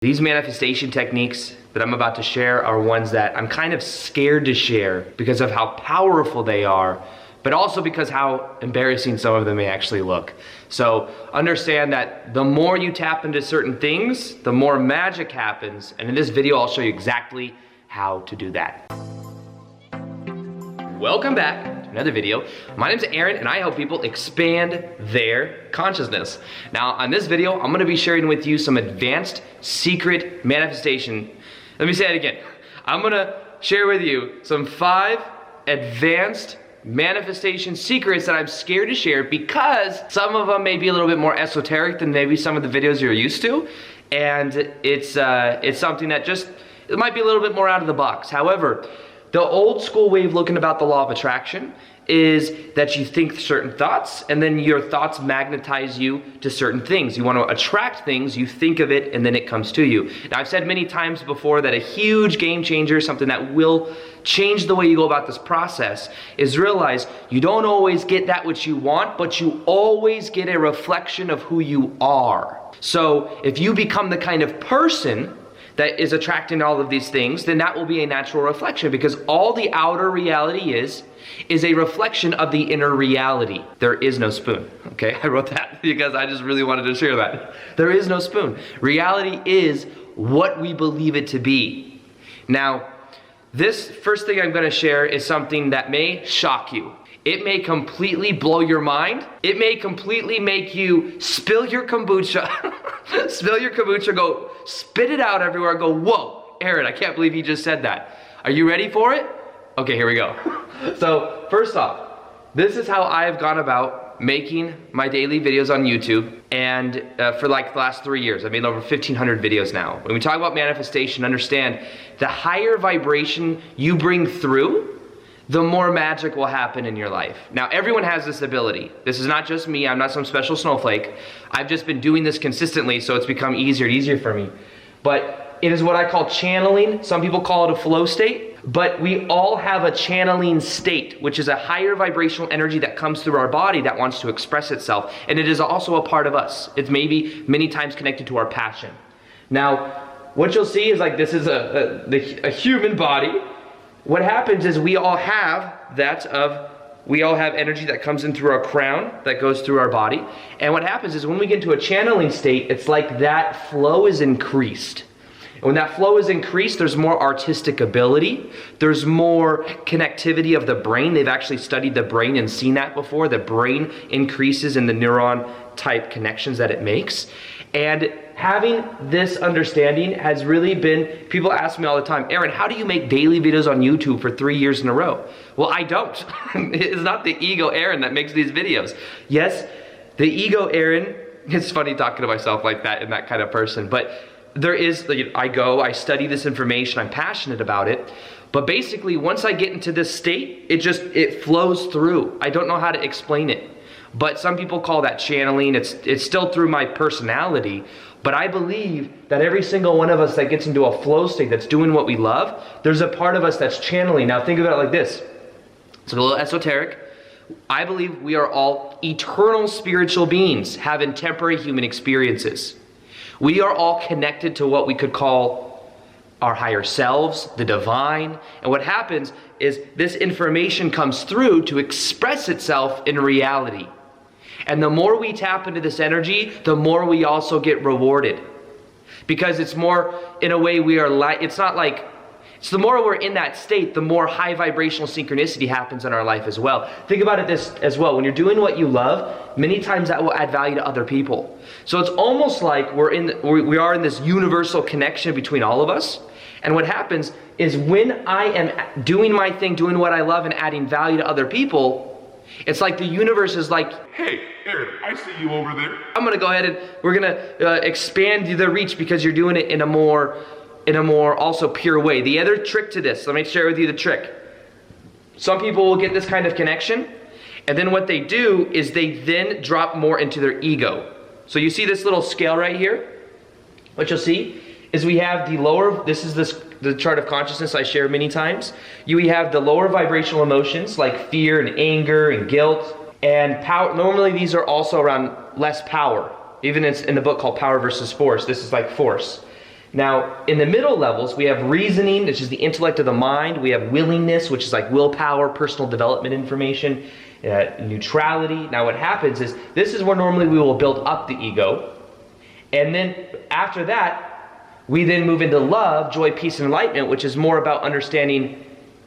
These manifestation techniques that I'm about to share are ones that I'm kind of scared to share because of how powerful they are, but also because how embarrassing some of them may actually look. So understand that the more you tap into certain things, the more magic happens. And in this video, I'll show you exactly how to do that. Welcome back to another video. My name's Aaron and I help people expand their consciousness. Now on this video, I'm gonna be sharing with you some advanced secret manifestation. Let me say it again. I'm gonna share with you some 5 advanced manifestation secrets that I'm scared to share because some of them may be a little bit more esoteric than maybe some of the videos you're used to. And it's something that it might be a little bit more out of the box. However, the old school way of looking about the law of attraction is that you think certain thoughts and then your thoughts magnetize you to certain things. You want to attract things, you think of it, and then it comes to you. Now, I've said many times before that a huge game changer, something that will change the way you go about this process, is realize you don't always get that which you want, but you always get a reflection of who you are. So if you become the kind of person that is attracting all of these things, then that will be a natural reflection, because all the outer reality is a reflection of the inner reality. There is no spoon, okay? I wrote that because I just really wanted to share that. There is no spoon. Reality is what we believe it to be. Now, this first thing I'm gonna share is something that may shock you. It may completely blow your mind. It may completely make you spill your kombucha, go spit it out everywhere, go, whoa, Aaron, I can't believe you just said that. Are you ready for it? Okay, here we go. So first off, this is how I've gone about making my daily videos on YouTube, and for like the last 3 years. I've made over 1,500 videos now. When we talk about manifestation, understand the higher vibration you bring through, the more magic will happen in your life. Now, everyone has this ability. This is not just me. I'm not some special snowflake. I've just been doing this consistently, so it's become easier and easier for me. But it is what I call channeling. Some people call it a flow state, but we all have a channeling state, which is a higher vibrational energy that comes through our body that wants to express itself. And it is also a part of us. It's maybe many times connected to our passion. Now, what you'll see is like this is a human body. What happens is we all have energy that comes in through our crown, that goes through our body. And what happens is when we get into a channeling state, it's like that flow is increased. And when that flow is increased, there's more artistic ability. There's more connectivity of the brain. They've actually studied the brain and seen that before. The brain increases in the neuron type connections that it makes. And having this understanding has really been, people ask me all the time, Aaron, how do you make daily videos on YouTube for 3 years in a row? Well, I don't. It's not the ego Aaron that makes these videos. Yes, the ego Aaron, it's funny talking to myself like that and that kind of person, but there is, I study this information, I'm passionate about it, but basically once I get into this state, it flows through. I don't know how to explain it. But some people call that channeling. It's still through my personality, but I believe that every single one of us that gets into a flow state, that's doing what we love, there's a part of us that's channeling. Now think about it like this. It's a little esoteric. I believe we are all eternal spiritual beings having temporary human experiences. We are all connected to what we could call our higher selves, the divine. And what happens is this information comes through to express itself in reality. And the more we tap into this energy, the more we also get rewarded. Because it's more, in a way, the more we're in that state, the more high vibrational synchronicity happens in our life as well. Think about it this as well. When you're doing what you love, many times that will add value to other people. So it's almost like we are in this universal connection between all of us. And what happens is when I am doing my thing, doing what I love and adding value to other people, it's like the universe is like, hey, Aaron, I see you over there. I'm gonna go ahead and we're gonna expand the reach because you're doing it in a more also pure way. The other trick to this, let me share with you the trick. Some people will get this kind of connection, and then what they do is they then drop more into their ego. So you see this little scale right here? What you'll see is we have the lower, the chart of consciousness I share many times. We have the lower vibrational emotions like fear and anger and guilt and power. Normally these are also around less power. Even in the book called Power versus Force, this is like force. Now, in the middle levels, we have reasoning, which is the intellect of the mind. We have willingness, which is like willpower, personal development information, neutrality. Now, what happens is, this is where normally we will build up the ego. And then after that, we then move into love, joy, peace, and enlightenment, which is more about understanding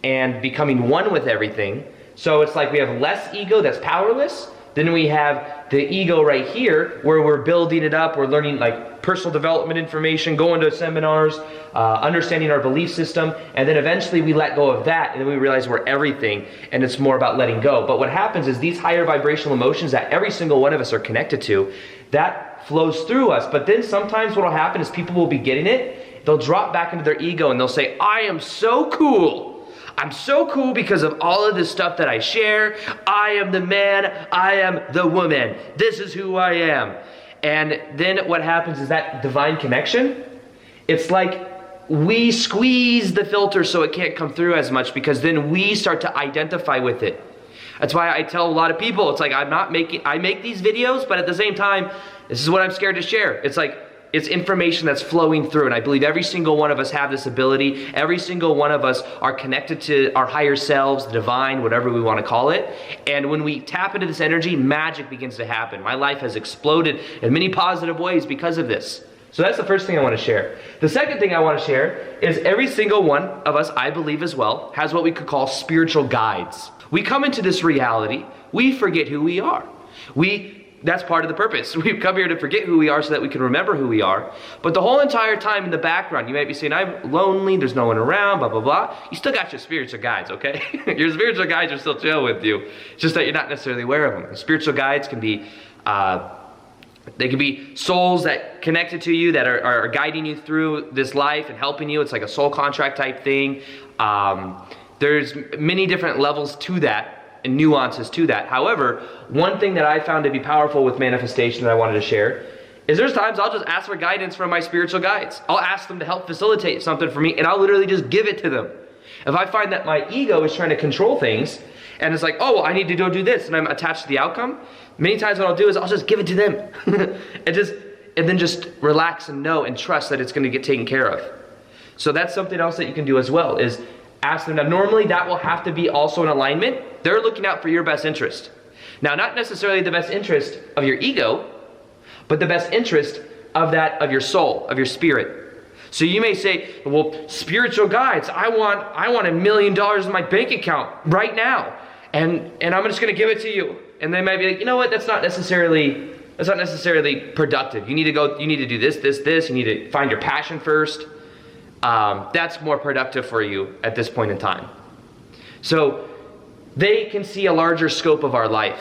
and becoming one with everything. So it's like we have less ego that's powerless. Then we have the ego right here, where we're building it up. We're learning like personal development information, going to seminars, understanding our belief system. And then eventually we let go of that, and then we realize we're everything, and it's more about letting go. But what happens is these higher vibrational emotions that every single one of us are connected to, that flows through us. But then sometimes what will happen is people will be getting it, they'll drop back into their ego and they'll say, I am so cool. I'm so cool because of all of this stuff that I share. I am the man, I am the woman. This is who I am. And then what happens is that divine connection, it's like we squeeze the filter so it can't come through as much, because then we start to identify with it. That's why I tell a lot of people, it's like I make these videos, but at the same time, this is what I'm scared to share. It's like, it's information that's flowing through, and I believe every single one of us have this ability. Every single one of us are connected to our higher selves, the divine, whatever we want to call it. And when we tap into this energy, magic begins to happen. My life has exploded in many positive ways because of this. So that's the first thing I want to share. The second thing I want to share is every single one of us, I believe as well, has what we could call spiritual guides. We come into this reality, we forget who we are. That's part of the purpose. We've come here to forget who we are so that we can remember who we are. But the whole entire time in the background, you might be saying, I'm lonely, there's no one around, blah, blah, blah. You still got your spiritual guides, okay? Your spiritual guides are still chill with you. It's just that you're not necessarily aware of them. Spiritual guides can be, they can be souls that connected to you, that are guiding you through this life and helping you. It's like a soul contract type thing. There's many different levels to that and nuances to that. However, one thing that I found to be powerful with manifestation that I wanted to share is there's times I'll just ask for guidance from my spiritual guides. I'll ask them to help facilitate something for me, and I'll literally just give it to them. If I find that my ego is trying to control things, and it's like, oh, I need to go do this, and I'm attached to the outcome, many times what I'll do is I'll just give it to them. and then just relax and know and trust that it's going to get taken care of. So that's something else that you can do as well, is ask them. Now, normally that will have to be also in alignment. They're looking out for your best interest. Now, not necessarily the best interest of your ego, but the best interest of your soul, of your spirit. So you may say, well, spiritual guides, I want $1 million in my bank account right now, and I'm just going to give it to you. And they might be like, you know what? That's not necessarily productive. You need to do this. You need to find your passion first. That's more productive for you at this point in time. So they can see a larger scope of our life.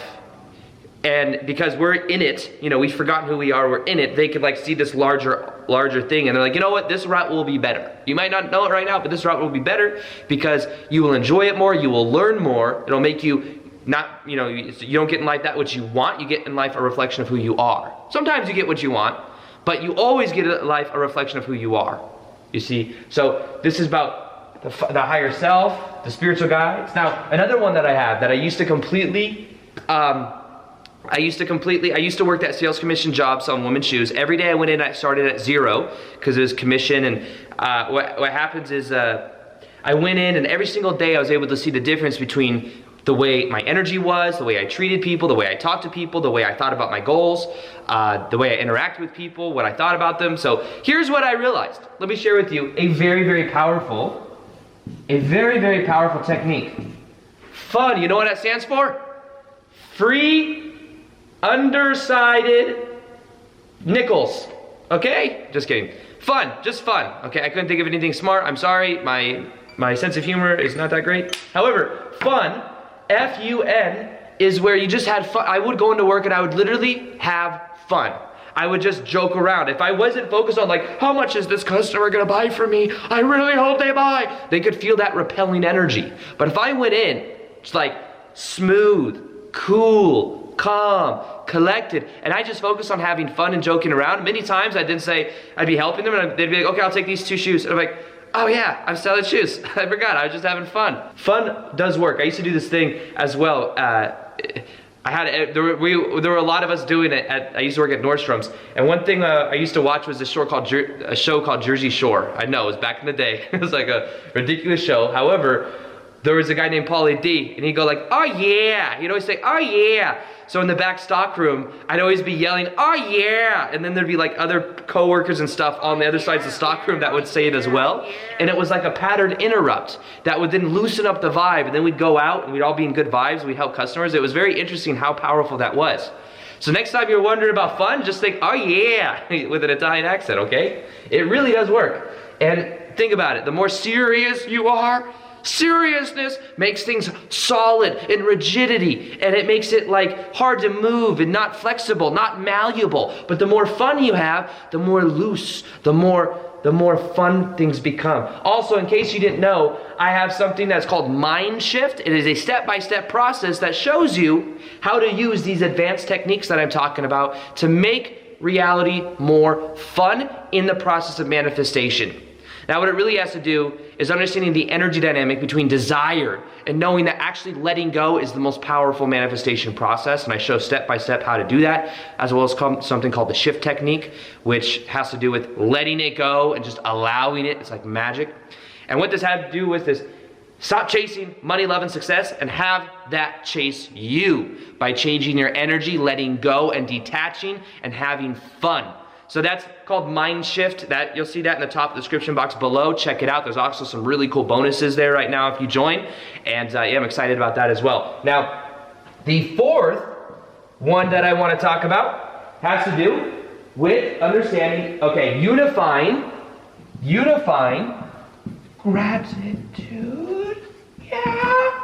And because we're in it, we've forgotten who we are, we're in it, they could see this larger thing, and they're like, you know what, this route will be better. You might not know it right now, but this route will be better because you will enjoy it more, you will learn more, it'll make you not, you don't get in life that which you want, you get in life a reflection of who you are. Sometimes you get what you want, but you always get in life a reflection of who you are. You see, so this is about the higher self, the spiritual guides. Now, another one that I have that I used to work that sales commission job selling women's shoes. Every day I went in, I started at zero because it was commission. And what happens is I went in, and every single day I was able to see the difference between the way my energy was, the way I treated people, the way I talked to people, the way I thought about my goals, the way I interacted with people, what I thought about them. So here's what I realized. Let me share with you a very, very powerful technique. Fun, you know what that stands for? Free, undersided nickels. Okay? Just kidding. Fun, just fun. Okay, I couldn't think of anything smart. I'm sorry, my sense of humor is not that great. However, fun, F-U-N, is where you just had fun. I would go into work and I would literally have fun. I would just joke around. If I wasn't focused on how much is this customer gonna buy from me? I really hope they buy. They could feel that repelling energy. But if I went in, it's smooth, cool, calm, collected, and I just focused on having fun and joking around. Many times I'd be helping them, and they'd be like, okay, I'll take these 2 shoes. And I'm like, oh yeah, I'm selling shoes. I forgot, I was just having fun. Fun does work. I used to do this thing as well. there were a lot of us doing it. I used to work at Nordstrom's, and one thing I used to watch was a show called Jersey Shore. I know, it was back in the day. It was like a ridiculous show. However, there was a guy named Paulie D, and he'd go like, "Oh yeah," he'd always say, "Oh yeah." So in the back stock room, I'd always be yelling, "Oh yeah," and then there'd be like other coworkers and stuff on the other sides of the stock room that would say it as well, and it was like a pattern interrupt that would then loosen up the vibe, and then we'd go out and we'd all be in good vibes, we'd help customers. It was very interesting how powerful that was. So next time you're wondering about fun, just think, "Oh yeah," with an Italian accent, okay? It really does work. And think about it, the more serious you are, seriousness makes things solid and rigidity, and it makes it like hard to move and not flexible, not malleable. But the more fun you have, the more loose, the more fun things become. Also, in case you didn't know, I have something that's called Mind Shift. It is a step-by-step process that shows you how to use these advanced techniques that I'm talking about to make reality more fun in the process of manifestation. Now, what it really has to do is understanding the energy dynamic between desire and knowing that actually letting go is the most powerful manifestation process. And I show step by step how to do that, as well as something called the shift technique, which has to do with letting it go and just allowing it. It's like magic. And what this had to do with this: stop chasing money, love, and success, and have that chase you by changing your energy, letting go and detaching and having fun. So that's called Mind Shift. That you'll see that in the top description box below. Check it out. There's also some really cool bonuses there right now if you join. And yeah, I'm excited about that as well. Now, the fourth one that I want to talk about has to do with understanding, okay, unifying gratitude. Yeah.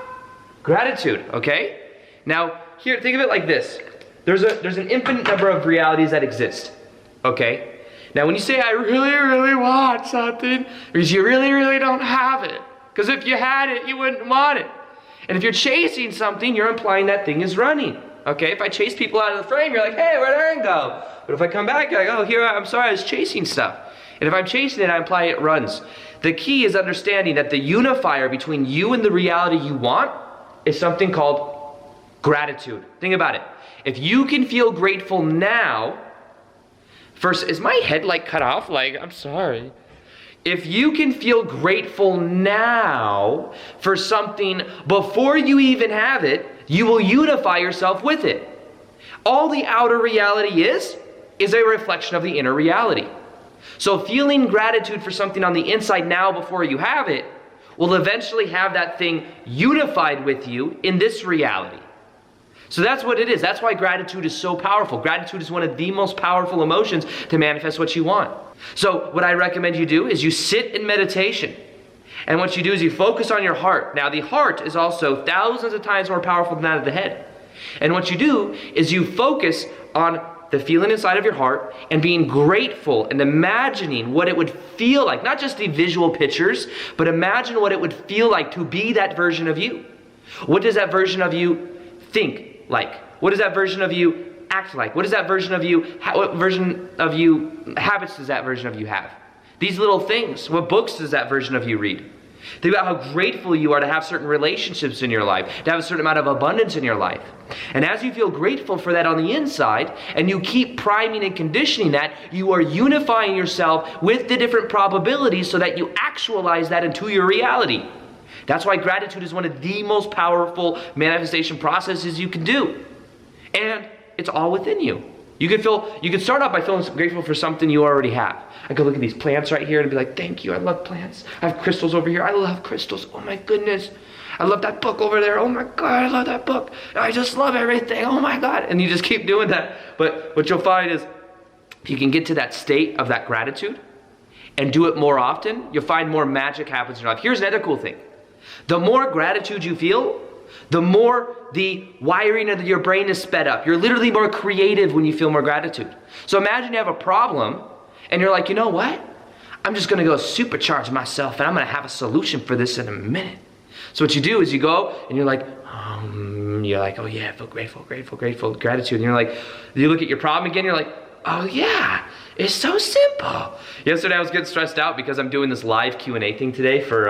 Gratitude, okay? Now, here, think of it like this. There's an infinite number of realities that exist. Okay? Now when you say, "I really, really want something," because you really, really don't have it. Because if you had it, you wouldn't want it. And if you're chasing something, you're implying that thing is running. Okay? If I chase people out of the frame, you're like, "Hey, where'd Aaron go?" But if I come back, you're like, "Oh, here, I'm sorry, I was chasing stuff." And if I'm chasing it, I imply it runs. The key is understanding that the unifier between you and the reality you want is something called gratitude. Think about it. If you can feel grateful now, first, is my head like cut off? Like, I'm sorry. If you can feel grateful now for something before you even have it, you will unify yourself with it. All the outer reality is a reflection of the inner reality. So feeling gratitude for something on the inside now before you have it will eventually have that thing unified with you in this reality. So that's what it is. That's why gratitude is so powerful. Gratitude is one of the most powerful emotions to manifest what you want. So what I recommend you do is you sit in meditation. And what you do is you focus on your heart. Now the heart is also thousands of times more powerful than that of the head. And what you do is you focus on the feeling inside of your heart and being grateful and imagining what it would feel like. Not just the visual pictures, but imagine what it would feel like to be that version of you. What does that version of you think like? What does that version of you act like? What does that version of you, what version of you, habits does that version of you have? These little things. What books does that version of you read? Think about how grateful you are to have certain relationships in your life, to have a certain amount of abundance in your life. And as you feel grateful for that on the inside, and you keep priming and conditioning that, you are unifying yourself with the different probabilities so that you actualize that into your reality. That's why gratitude is one of the most powerful manifestation processes you can do. And it's all within you. You can start off by feeling grateful for something you already have. I could look at these plants right here and be like, "Thank you, I love plants. I have crystals over here. I love crystals. Oh my goodness. I love that book over there. Oh my God, I love that book. I just love everything. Oh my God." And you just keep doing that. But what you'll find is, if you can get to that state of that gratitude and do it more often, you'll find more magic happens in your life. Here's another cool thing. The more gratitude you feel, the more the wiring of your brain is sped up. You're literally more creative when you feel more gratitude. So imagine you have a problem and you're like, "You know what? I'm just gonna go supercharge myself and I'm gonna have a solution for this in a minute." So what you do is you go and you're like, "Oh yeah, I feel grateful, gratitude." And you're like, you look at your problem again, you're like, "Oh yeah, it's so simple." Yesterday I was getting stressed out because I'm doing this live Q&A thing today for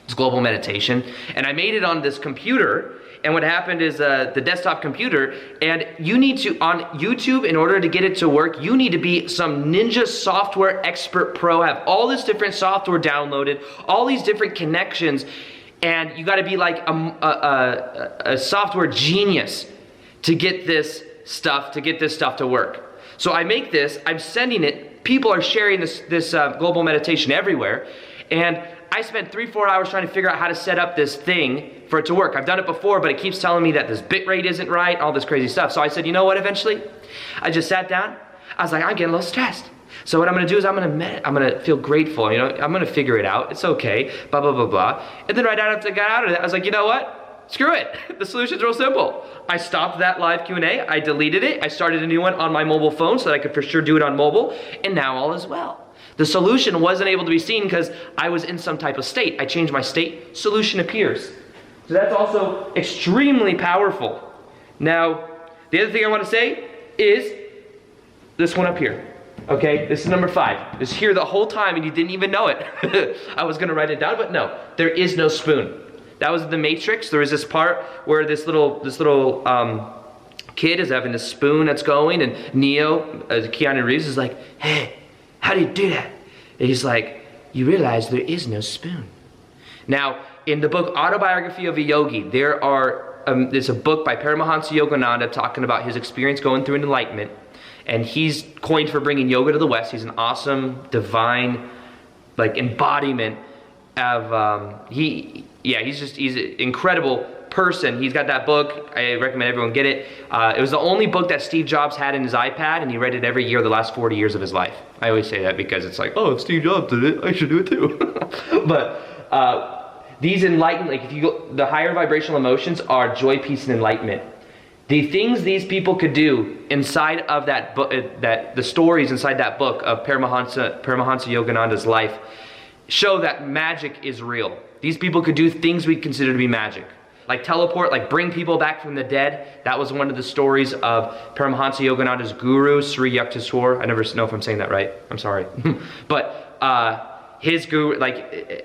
It's global meditation. And I made it on this computer. And what happened is the desktop computer, and you need to, on YouTube, in order to get it to work, you need to be some ninja software expert pro, have all this different software downloaded, all these different connections, and you gotta be like a software genius to get this stuff to work. So I make this, I'm sending it, people are sharing this global meditation everywhere, and I spent 3-4 hours trying to figure out how to set up this thing for it to work. I've done it before, but it keeps telling me that this bit rate isn't right, all this crazy stuff. So I said, you know what, eventually? I just sat down. I was like, I'm getting a little stressed. So what I'm gonna do is I'm gonna feel grateful, I'm gonna figure it out. It's okay, blah, blah, blah, blah. And then right after I got out of that, I was like, you know what? Screw it. The solution's real simple. I stopped that live Q&A, I deleted it, I started a new one on my mobile phone so that I could for sure do it on mobile, and now all is well. The solution wasn't able to be seen because I was in some type of state. I changed my state, solution appears. So that's also extremely powerful. Now, the other thing I want to say is this one up here. Okay, this is number 5. It's here the whole time and you didn't even know it. I was gonna write it down, but no, there is no spoon. That was the Matrix. There was this part where this little kid is having this spoon that's going, and Neo, Keanu Reeves, is like, hey, how do you do that? And he's like, you realize there is no spoon. Now, in the book Autobiography of a Yogi, there's a book by Paramahansa Yogananda talking about his experience going through enlightenment, and he's coined for bringing yoga to the West. He's an awesome, divine, embodiment of, he's an incredible person. He's got that book. I recommend everyone get it. It was the only book that Steve Jobs had in his iPad, and he read it every year the last 40 years of his life. I always say that because it's like, oh, if Steve Jobs did it, I should do it too. But these enlightenment, if you go, the higher vibrational emotions are joy, peace, and enlightenment. The things these people could do inside of that book, the stories inside that book of Paramahansa Yogananda's life, show that magic is real. These people could do things we consider to be magic. Like teleport, like bring people back from the dead. That was one of the stories of Paramahansa Yogananda's guru, Sri Yukteswar. I never know if I'm saying that right. I'm sorry. But his guru,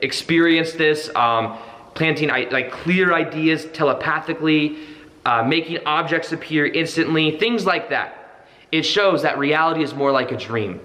experienced this, planting clear ideas telepathically, making objects appear instantly, things like that. It shows that reality is more like a dream.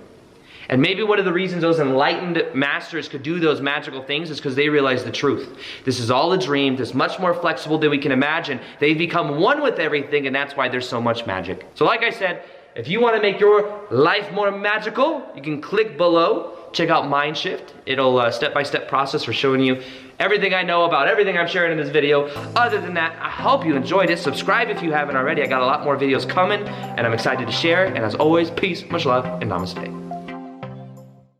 And maybe one of the reasons those enlightened masters could do those magical things is because they realize the truth. This is all a dream. This is much more flexible than we can imagine. They've become one with everything, and that's why there's so much magic. So like I said, if you want to make your life more magical, you can click below. Check out Mindshift. It'll step-by-step process for showing you everything I know about everything I'm sharing in this video. Other than that, I hope you enjoyed it. Subscribe if you haven't already. I got a lot more videos coming, and I'm excited to share. And as always, peace, much love, and namaste.